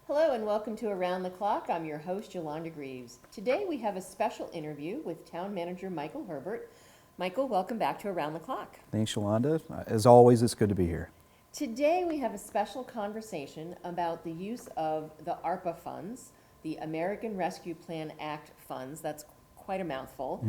Hello and welcome to Around the Clock. I'm your host, Yolanda Greaves. Today we have a special interview with Town Manager Michael Herbert. Michael, welcome back to Around the Clock. Thanks, Yolanda. As always, it's good to be here. Today we have a special conversation about the use of the ARPA funds, the American Rescue Plan Act funds. That's quite a mouthful.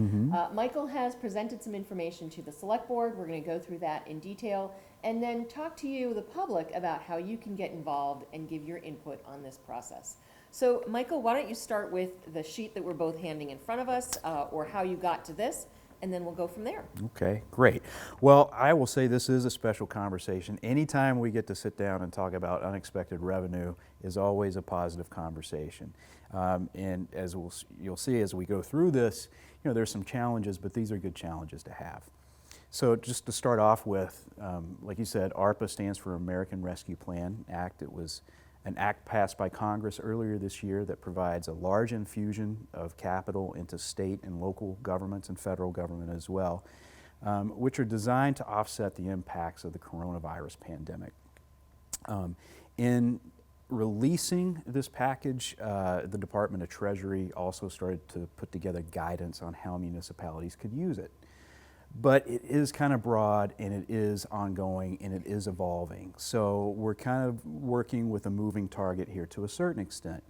Michael has presented some information to the Select Board. We're going to go through that in detail and then talk to you, the public, about how you can get involved and give your input on this process. So, Michael, why don't you start with the sheet that we're both handing in front of us, or how you got to this, and then we'll go from there. Okay, great. Well, I will say this is a special conversation. Anytime we get to sit down and talk about unexpected revenue is always a positive conversation. And as you'll see as we go through this, there's some challenges, but these are good challenges to have. So just to start off with, like you said, ARPA stands for American Rescue Plan Act. It was an act passed by Congress earlier this year that provides a large infusion of capital into state and local governments and federal government as well, which are designed to offset the impacts of the coronavirus pandemic. In releasing this package, the Department of Treasury also started to put together guidance on how municipalities could use it. But it is kind of broad, and it is ongoing, and it is evolving. So we're kind of working with a moving target here to a certain extent.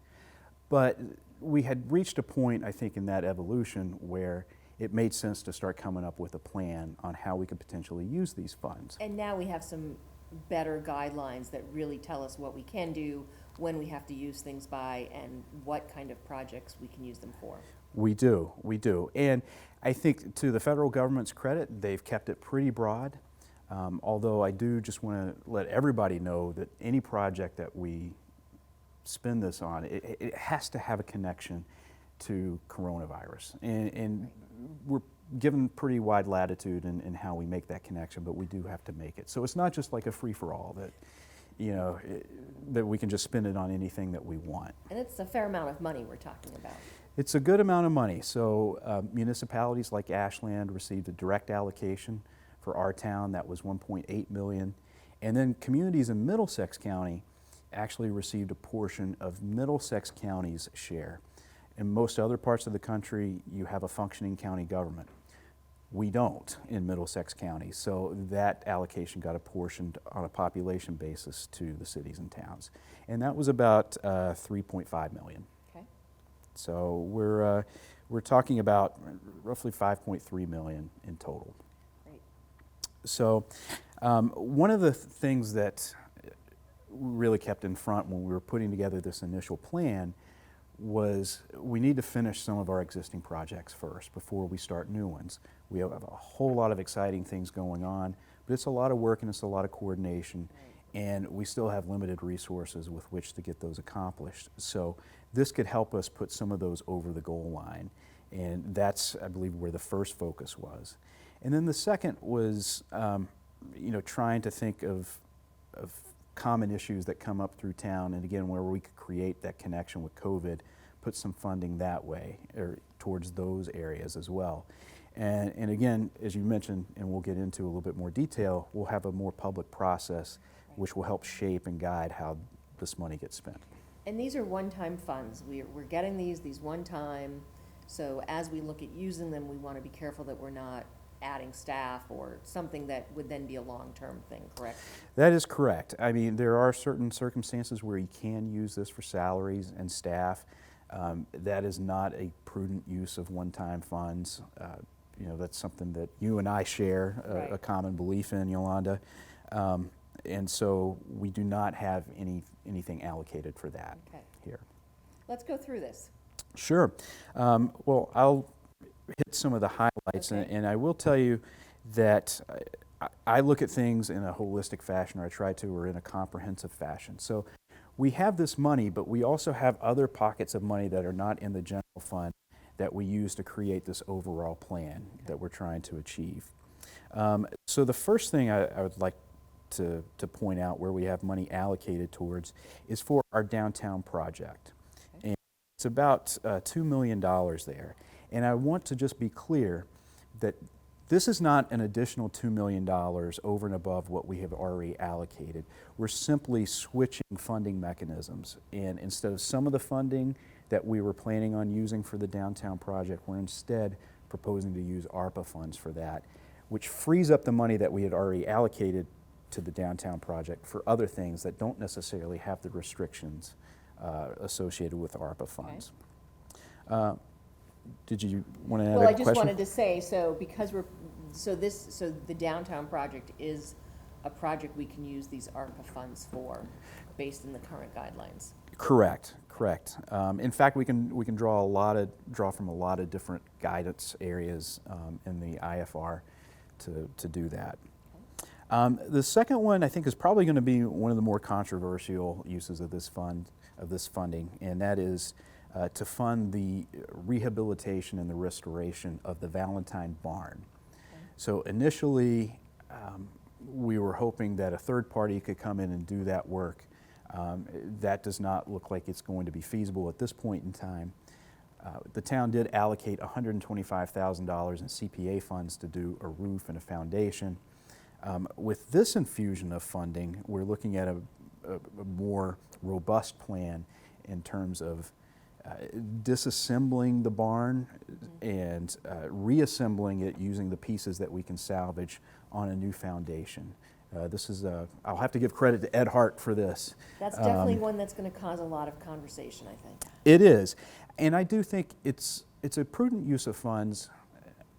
But we had reached a point, I think, in that evolution where it made sense to start coming up with a plan on how we could potentially use these funds. And now we have some better guidelines that really tell us what we can do, when we have to use things by, and what kind of projects we can use them for. We do. And I think to the federal government's credit, they've kept it pretty broad. Although I do just want to let everybody know that any project that we spend this on, it has to have a connection to coronavirus. And we're given pretty wide latitude in how we make that connection, but we do have to make it. So it's not just like a free-for-all that, that we can just spend it on anything that we want. And it's a fair amount of money we're talking about. It's a good amount of money. So municipalities like Ashland received a direct allocation for our town. That was $1.8 million. And then communities in Middlesex County actually received a portion of Middlesex County's share. In most other parts of the country, you have a functioning county government. We don't in Middlesex County, so that allocation got apportioned on a population basis to the cities and towns. And that was about $3.5 million. Okay. So we're talking about roughly $5.3 million in total. Great. So one of the things that really kept in front when we were putting together this initial plan was we need to finish some of our existing projects first before we start new ones. We have a whole lot of exciting things going on, but it's a lot of work and it's a lot of coordination, and we still have limited resources with which to get those accomplished. So this could help us put some of those over the goal line, and that's, I believe, where the first focus was. And then the second was, trying to think of common issues that come up through town, and again, where we could create that connection with COVID, put some funding that way, or towards those areas as well. And again, as you mentioned, and we'll get into a little bit more detail, we'll have a more public process which will help shape and guide how this money gets spent. And these are one-time funds. We're getting these one-time, so as we look at using them, we want to be careful that we're not adding staff or something that would then be a long-term thing, correct? That is correct. I mean, there are certain circumstances where you can use this for salaries and staff. That is not a prudent use of one-time funds. That's something that you and I share Right. a common belief in, Yolanda. And so we do not have anything allocated for that here. Let's go through this. Sure. Well, I'll hit some of the highlights, and I will tell you that I look at things in a holistic fashion, or I try to, or in a comprehensive fashion. So we have this money, but we also have other pockets of money that are not in the general fund that we use to create this overall plan that we're trying to achieve. So the first thing I would like to point out where we have money allocated towards is for our downtown project. And it's about $2 million there. And I want to just be clear that This is not an additional $2 million over and above what we have already allocated. We're simply switching funding mechanisms. And instead of some of the funding that we were planning on using for the downtown project, we're instead proposing to use ARPA funds for that, which frees up the money that we had already allocated to the downtown project for other things that don't necessarily have the restrictions associated with ARPA funds. Okay. Did you want to add a question? Well, I just wanted to say, so because so the downtown project is a project we can use these ARPA funds for, based on the current guidelines. Correct. In fact, we can draw from a lot of different guidance areas in the IFR to do that. The second one, I think, is probably going to be one of the more controversial uses of this funding, and that is to fund the rehabilitation and the restoration of the Valentine barn. Okay. So initially, we were hoping that a third party could come in and do that work. That does not look like it's going to be feasible at this point in time. The town did allocate $125,000 in CPA funds to do a roof and a foundation. With this infusion of funding, we're looking at a more robust plan in terms of disassembling the barn and reassembling it using the pieces that we can salvage on a new foundation. This is I'll have to give credit to Ed Hart for this. That's definitely one that's going to cause a lot of conversation, I think. It is, and I do think it's a prudent use of funds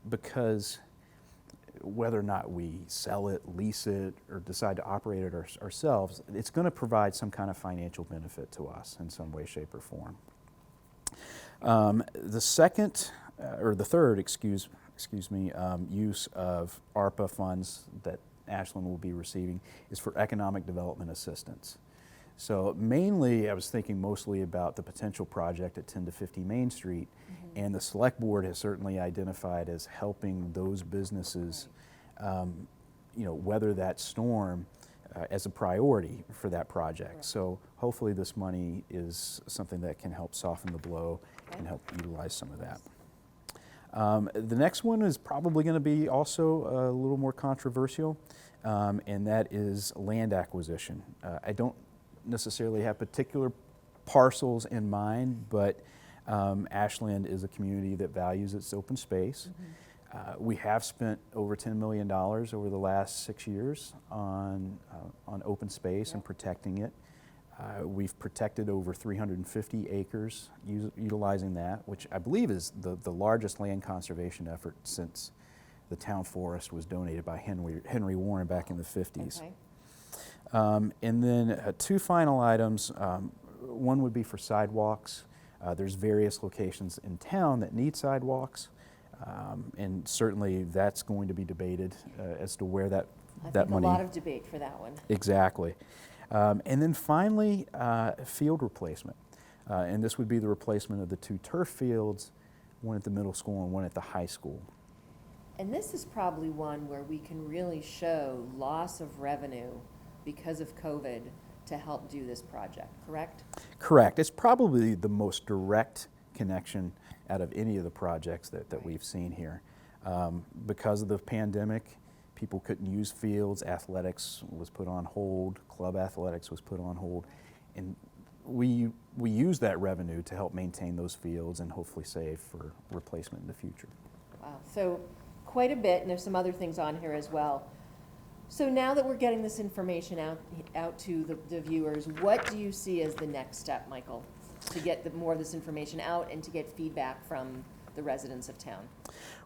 because whether or not we sell it, lease it, or decide to operate it ourselves, it's going to provide some kind of financial benefit to us in some way, shape, or form. The third, excuse me, use of ARPA funds that Ashland will be receiving is for economic development assistance. So mainly, I was thinking mostly about the potential project at 10 to 50 Main Street, and the Select Board has certainly identified as helping those businesses, weather that storm as a priority for that project. Right. So hopefully this money is something that can help soften the blow and help utilize some of that. The next one is probably going to be also a little more controversial, and that is land acquisition. I don't necessarily have particular parcels in mind, but Ashland is a community that values its open space. We have spent over $10 million over the last 6 years on open space and protecting it. We've protected over 350 acres utilizing that, which I believe is the largest land conservation effort since the town forest was donated by Henry Warren back in the 50s. Okay. And then two final items. One would be for sidewalks. There's various locations in town that need sidewalks, and certainly that's going to be debated as to where that money. A lot of debate for that one. Exactly. And then finally, field replacement. And this would be the replacement of the two turf fields, one at the middle school and one at the high school. And this is probably one where we can really show loss of revenue because of COVID to help do this project, correct? Correct. It's probably the most direct connection out of any of the projects that we've seen here. Because of the pandemic, people couldn't use fields, athletics was put on hold, club athletics was put on hold, and we use that revenue to help maintain those fields and hopefully save for replacement in the future. Wow, so quite a bit, and there's some other things on here as well. So now that we're getting this information out to the viewers, what do you see as the next step, Michael, to get more of this information out and to get feedback from the residents of town?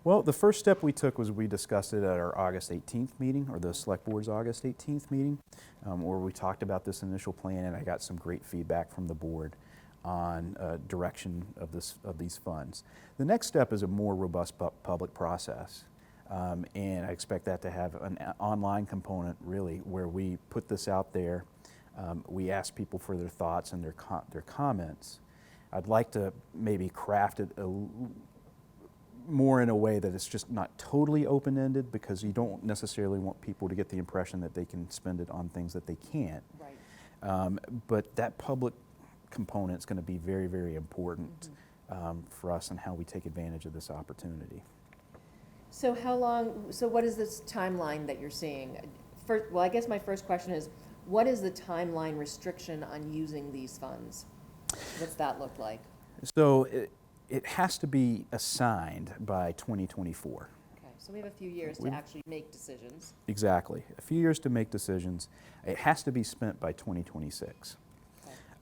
Well, the first step we took was we discussed it at our August 18th meeting, or the Select Board's August 18th meeting, where we talked about this initial plan, and I got some great feedback from the board on direction of these funds. The next step is a more robust public process. And I expect that to have an online component, really, where we put this out there. We ask people for their thoughts and their comments. I'd like to maybe craft it more in a way that it's just not totally open-ended, because you don't necessarily want people to get the impression that they can spend it on things that they can't. Right. But that public component is going to be very, very important for us and how we take advantage of this opportunity. So how long, so what is this timeline that you're seeing? First, well, I guess my first question is, what is the timeline restriction on using these funds? What's that look like? So it has to be assigned by 2024. Okay, so we have a few years to actually make decisions. Exactly. A few years to make decisions. It has to be spent by 2026.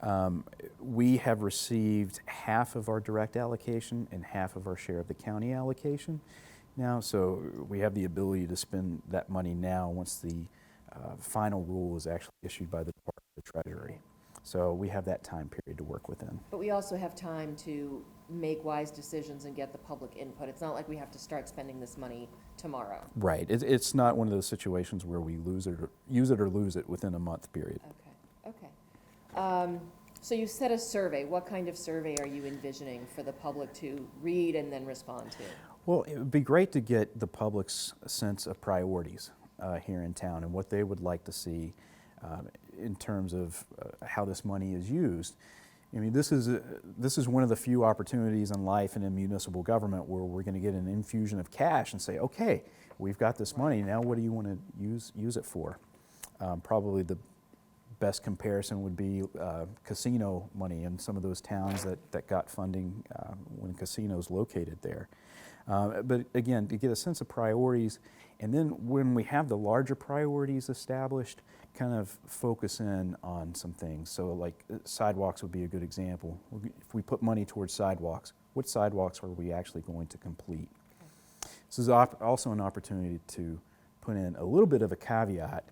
Okay. We have received half of our direct allocation and half of our share of the county allocation now, so we have the ability to spend that money now once the final rule is actually issued by the Department of the Treasury. So we have that time period to work within. But we also have time to make wise decisions and get the public input. It's not like we have to start spending this money tomorrow. Right. It's not one of those situations where we use it or lose it within a month period. Okay, okay. So you said a survey. What kind of survey are you envisioning for the public to read and then respond to? Well, it would be great to get the public's sense of priorities here in town and what they would like to see in terms of how this money is used. I mean, this is one of the few opportunities in life and in municipal government where we're going to get an infusion of cash and say, okay, we've got this money, now what do you want to use it for? Probably the best comparison would be casino money in some of those towns that got funding when casinos located there. But again, to get a sense of priorities, and then when we have the larger priorities established, kind of focus in on some things. So like sidewalks would be a good example. If we put money towards sidewalks, what sidewalks are we actually going to complete? This is also an opportunity to put in a little bit of a caveat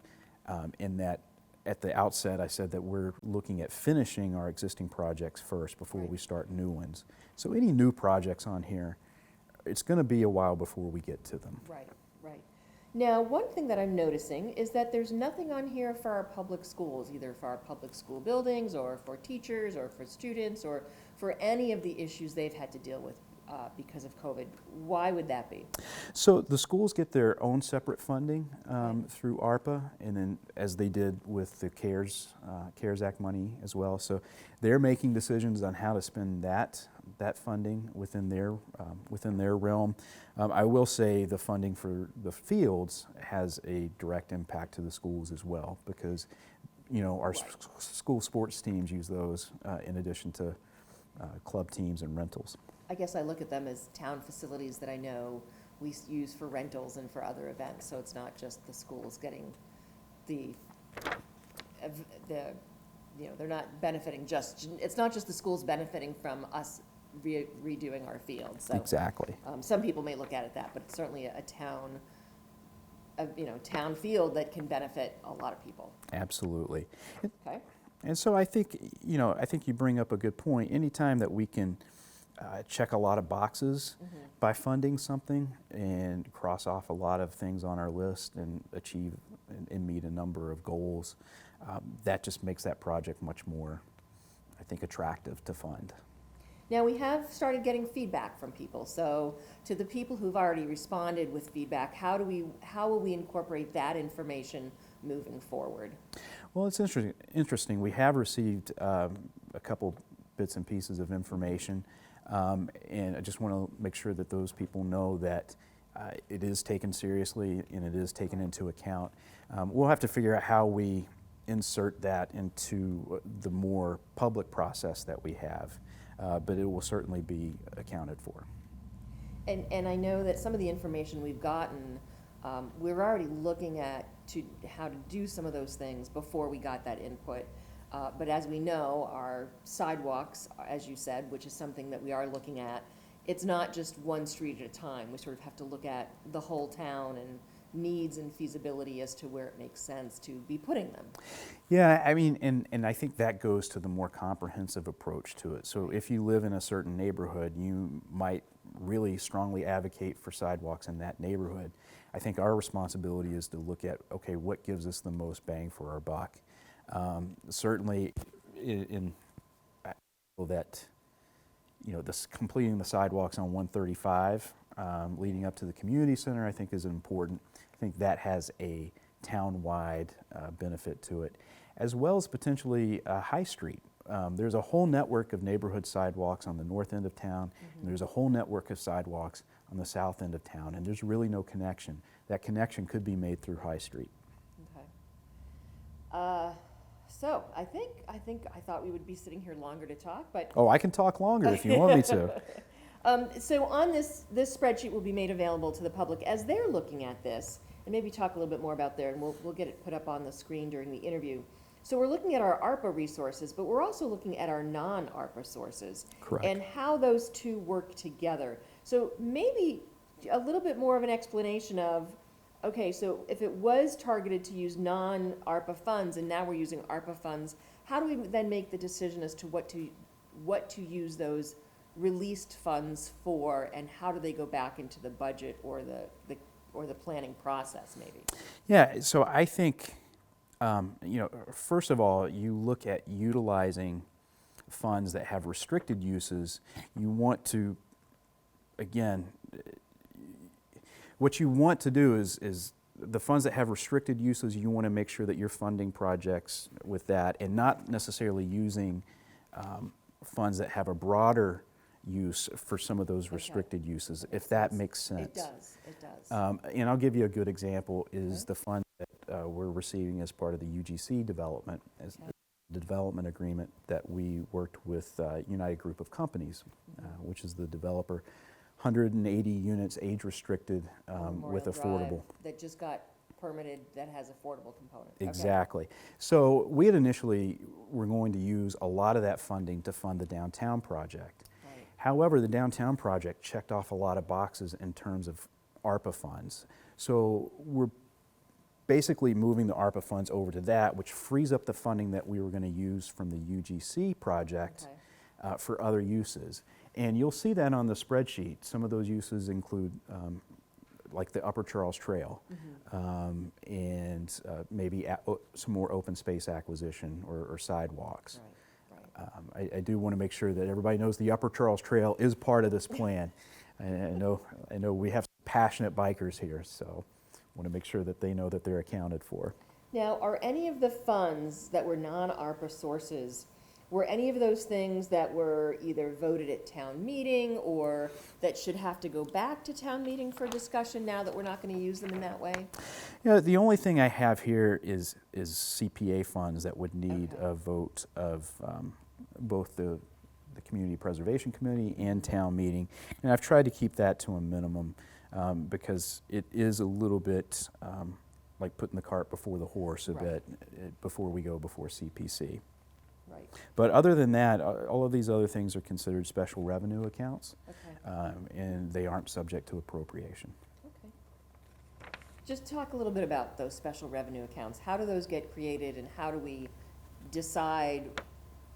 in that at the outset I said that we're looking at finishing our existing projects first before we start new ones. So any new projects on here, it's going to be a while before we get to them. Right, right. Now, one thing that I'm noticing is that there's nothing on here for our public schools, either for our public school buildings or for teachers or for students or for any of the issues they've had to deal with because of COVID. Why would that be? So the schools get their own separate funding through ARPA, and then as they did with the CARES Act money as well. So they're making decisions on how to spend that funding within their realm. I will say the funding for the fields has a direct impact to the schools as well, because our school sports teams use those in addition to club teams and rentals. I guess I look at them as town facilities that I know we use for rentals and for other events, so it's not just the schools getting they're not benefiting it's not just the schools benefiting from us redoing our fields. So, exactly. Some people may look at it that, but it's certainly a town field that can benefit a lot of people. Absolutely. Okay. And so I think you bring up a good point. Anytime that we can check a lot of boxes by funding something and cross off a lot of things on our list and achieve and meet a number of goals, that just makes that project much more, I think, attractive to fund. Now, we have started getting feedback from people. So to the people who've already responded with feedback, how will we incorporate that information moving forward? Well, it's interesting. We have received a couple bits and pieces of information, and I just want to make sure that those people know that it is taken seriously and it is taken into account. We'll have to figure out how we insert that into the more public process that we have. But it will certainly be accounted for. And I know that some of the information we've gotten, we're already looking at how to do some of those things before we got that input. But as we know, our sidewalks, as you said, which is something that we are looking at, it's not just one street at a time. We sort of have to look at the whole town and needs and feasibility as to where it makes sense to be putting them. Yeah, I mean, and I think that goes to the more comprehensive approach to it. So if you live in a certain neighborhood, you might really strongly advocate for sidewalks in that neighborhood. I think our responsibility is to look at, okay, what gives us the most bang for our buck? Certainly in that, this completing the sidewalks on 135 leading up to the community center, I think is important. I think that has a town-wide benefit to it, as well as potentially High Street. There's a whole network of neighborhood sidewalks on the north end of town, and there's a whole network of sidewalks on the south end of town, and there's really no connection. That connection could be made through High Street. Okay. So I thought we would be sitting here longer to talk, but Oh, I can talk longer if you want me to. so on this spreadsheet will be made available to the public as they're looking at this, and maybe talk a little bit more about there, and we'll get it put up on the screen during the interview. So we're looking at our ARPA resources, but we're also looking at our non-ARPA sources. Correct. And how those two work together. So maybe a little bit more of an explanation of, okay, so if it was targeted to use non-ARPA funds and now we're using ARPA funds, how do we then make the decision as to what to use those released funds for, and how do they go back into the budget or the planning process maybe? Yeah, so I think, first of all, you look at utilizing funds that have restricted uses. You want to, again, what you want to do is the funds that have restricted uses, you want to make sure that you're funding projects with that and not necessarily using funds that have a broader use for some of those restricted uses, if that makes sense. It does. And I'll give you a good example is the fund that we're receiving as part of the UGC development, as the development agreement that we worked with United Group of Companies, which is the developer. 180 units, age restricted, with affordable. Drive that just got permitted that has affordable component. Exactly. So we had initially were going to use a lot of that funding to fund the downtown project. Right. However, the downtown project checked off a lot of boxes in terms of ARPA funds. So we're basically moving the ARPA funds over to that, which frees up the funding that we were going to use from the UGC project for other uses. And you'll see that on the spreadsheet. Some of those uses include like the Upper Charles Trail, and maybe some more open space acquisition or sidewalks. Right. I do want to make sure that everybody knows the Upper Charles Trail is part of this plan. I know we have some passionate bikers here, so I want to make sure that they know that they're accounted for. Now, are any of the funds that were non-ARPA sources, were any of those things that were either voted at town meeting or that should have to go back to town meeting for discussion now that we're not going to use them in that way? The only thing I have here is CPA funds that would need a vote of both the Community Preservation Committee and town meeting. And I've tried to keep that to a minimum because it is a little bit like putting the cart before the horse a bit before we go before CPC. Right. But other than that, all of these other things are considered special revenue accounts, and they aren't subject to appropriation. Okay. Just talk a little bit about those special revenue accounts. How do those get created, and how do we decide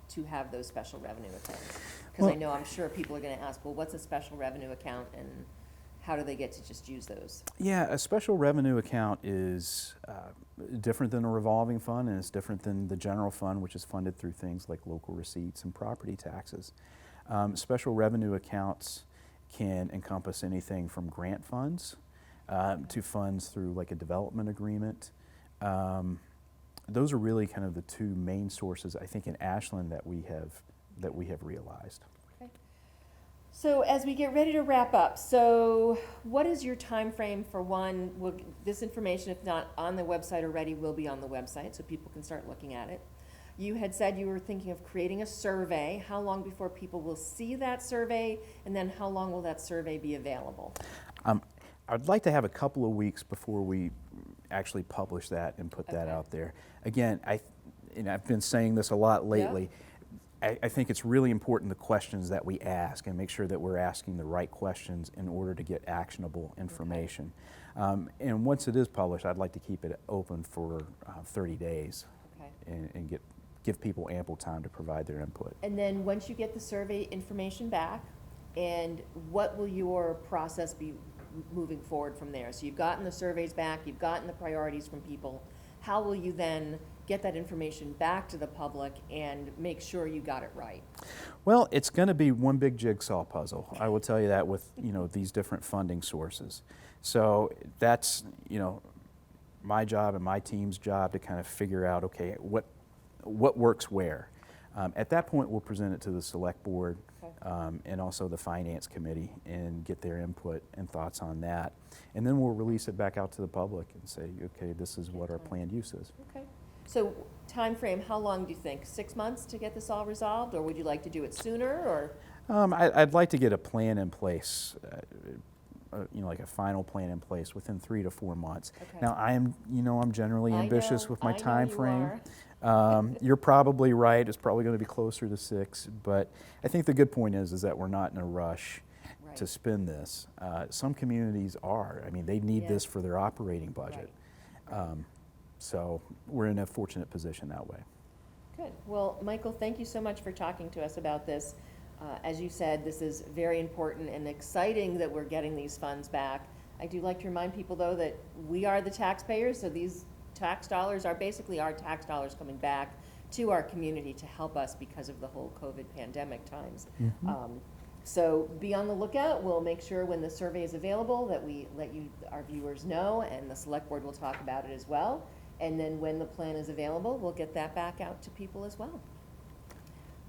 to have those special revenue accounts? Because I know I'm sure people are going to ask, well, what's a special revenue account, and how do they get to just use those? Yeah, a special revenue account is different than a revolving fund, and it's different than the general fund, which is funded through things like local receipts and property taxes. Special revenue accounts can encompass anything from grant funds to funds through like a development agreement. Those are really kind of the two main sources, I think, in Ashland that we have realized. So as we get ready to wrap up, so what is your time frame for one? This information, if not on the website already, will be on the website so people can start looking at it. You had said you were thinking of creating a survey. How long before people will see that survey, and then how long will that survey be available? I'd like to have a couple of weeks before we actually publish that and put that out there. Again, I've been saying this a lot lately. Yeah. I think it's really important the questions that we ask and make sure that we're asking the right questions in order to get actionable information. And once it is published, I'd like to keep it open for 30 days and give people ample time to provide their input. And then once you get the survey information back, and what will your process be moving forward from there? So you've gotten the surveys back, you've gotten the priorities from people. How will you then get that information back to the public and make sure you got it right? Well, it's going to be one big jigsaw puzzle. I will tell you that with these different funding sources. So that's my job and my team's job to kind of figure out what works where. At that point, we'll present it to the select board and also the Finance Committee, and get their input and thoughts on that. And then we'll release it back out to the public and say, okay, this is what our planned use is. Okay. So time frame, how long do you think? 6 months to get this all resolved, or would you like to do it sooner, or? I'd like to get a plan in place, like a final plan in place within 3 to 4 months. Okay. Now, I'm generally ambitious with my time frame. Are. You're probably right. It's probably going to be closer to 6, but I think the good point is that we're not in a rush Right. to spend this. Some communities are. I mean, they need Yeah. this for their operating budget. So we're in a fortunate position that way. Good. Well, Michael, thank you so much for talking to us about this. As you said, this is very important and exciting that we're getting these funds back. I do like to remind people, though, that we are the taxpayers, so these tax dollars are basically our tax dollars coming back to our community to help us because of the whole COVID pandemic times. So be on the lookout. We'll make sure when the survey is available that we let you, our viewers, know, and the select board will talk about it as well. And then when the plan is available, we'll get that back out to people as well.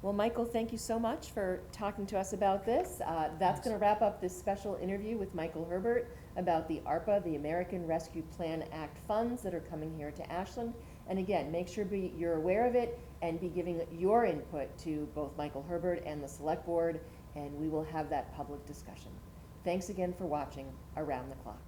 Well, Michael, thank you so much for talking to us about this. That's going to wrap up this special interview with Michael Herbert about the ARPA, the American Rescue Plan Act funds that are coming here to Ashland. And again, make sure you're aware of it and be giving your input to both Michael Herbert and the select board, and we will have that public discussion. Thanks again for watching Around the Clock.